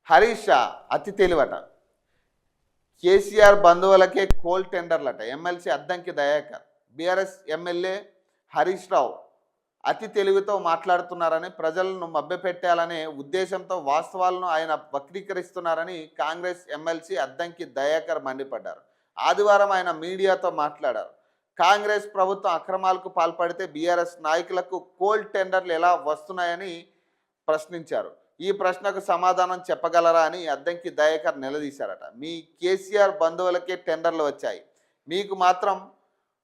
హరీష్ షా అతి తెలివట. కేసీఆర్ బంధువులకే కోల్ టెండర్లట. ఎమ్మెల్సీ అద్దంకి దయాకర్, బీఆర్ఎస్ ఎమ్మెల్యే హరీష్ రావు అతి తెలివితో మాట్లాడుతున్నారని, ప్రజలను మభ్యపెట్టాలనే ఉద్దేశంతో వాస్తవాలను ఆయన వక్రీకరిస్తున్నారని కాంగ్రెస్ ఎమ్మెల్సీ అద్దంకి దయాకర్ మండిపడ్డారు. ఆదివారం ఆయన మీడియాతో మాట్లాడారు. కాంగ్రెస్ ప్రభుత్వం అక్రమాలకు పాల్పడితే బీఆర్ఎస్ నాయకులకు కోల్ టెండర్లు ఎలా వస్తున్నాయని ప్రశ్నించారు. ఈ ప్రశ్నకు సమాధానం చెప్పగలరా అని అద్దంకి దయాకర్ నిలదీశారట. మీ కేసీఆర్ బంధువులకే టెండర్లు వచ్చాయి, మీకు మాత్రం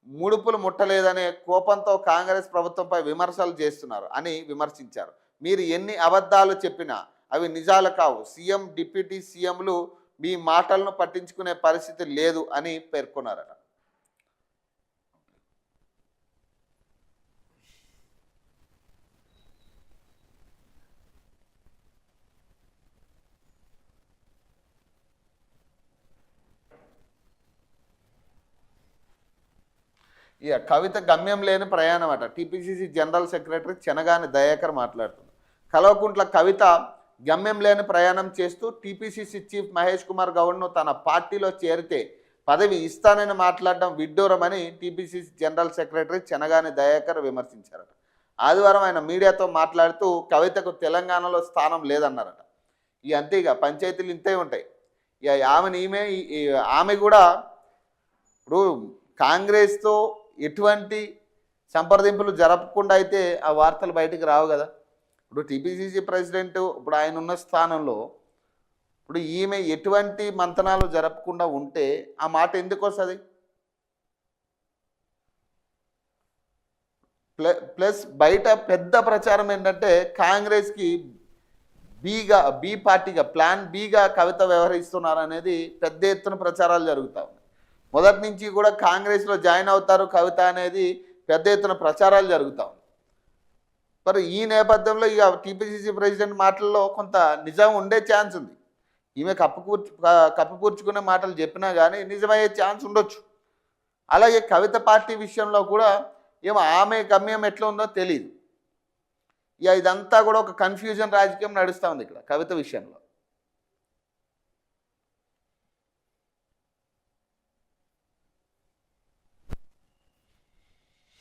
ముడుపులు ముట్టలేదనే కోపంతో కాంగ్రెస్ ప్రభుత్వంపై విమర్శలు చేస్తున్నారు అని విమర్శించారు. మీరు ఎన్ని అబద్ధాలు చెప్పినా అవి నిజాలు కావు. సీఎం, డిప్యూటీ సీఎంలు మీ మాటలను పట్టించుకునే పరిస్థితి లేదు అని పేర్కొన్నారట. ఇక కవిత గమ్యం లేని ప్రయాణం అట. టీపీసీసీ జనరల్ సెక్రటరీ చెనగాని దయాకర్ మాట్లాడుతున్నారు. కల్వకుంట్ల కవిత గమ్యం లేని ప్రయాణం చేస్తూ టీపీసీసీ చీఫ్ మహేష్ కుమార్ గౌడ్ను తన పార్టీలో చేరితే పదవి ఇస్తానని మాట్లాడడం విడ్డూరమని టీపీసీసీ జనరల్ సెక్రటరీ చెనగాని దయాకర్ విమర్శించారట. ఆదివారం ఆయన మీడియాతో మాట్లాడుతూ కవితకు తెలంగాణలో స్థానం లేదన్నారట. ఇక అంతే, ఇక పంచాయతీలు ఇంతే ఉంటాయి. ఇక ఆమె కూడా ఇప్పుడు కాంగ్రెస్తో ఎటువంటి సంప్రదింపులు జరపకుండా అయితే ఆ వార్తలు బయటకు రావు కదా. ఇప్పుడు టీపీసీసీ ప్రెసిడెంట్ ఇప్పుడు ఆయన ఉన్న స్థానంలో ఇప్పుడు ఈమె ఎటువంటి మంతనాలు జరపకుండా ఉంటే ఆ మాట ఎందుకు వస్తుంది? ప్లస్ బయట పెద్ద ప్రచారం ఏంటంటే కాంగ్రెస్కి బి పార్టీగా, ప్లాన్ బిగా కవిత వ్యవహరిస్తున్నారు అనేది పెద్ద ఎత్తున ప్రచారాలు జరుగుతూ ఉన్నాయి. మొదటి నుంచి కూడా కాంగ్రెస్లో జాయిన్ అవుతారు కవిత అనేది పెద్ద ఎత్తున ప్రచారాలు జరుగుతూ ఉన్నాయి. మరి ఈ నేపథ్యంలో ఇక టీపీసీసీ ప్రెసిడెంట్ మాటల్లో కొంత నిజం ఉండే ఛాన్స్ ఉంది. ఈమె కప్పుపూర్చుకునే మాటలు చెప్పినా కానీ నిజమయ్యే ఛాన్స్ ఉండొచ్చు. అలాగే కవిత పార్టీ విషయంలో కూడా ఆమె గమ్యం ఎట్లా ఉందో తెలియదు. ఇక ఇదంతా కూడా ఒక కన్ఫ్యూజన్ రాజకీయం నడుస్తూ ఉంది ఇక్కడ కవిత విషయంలో.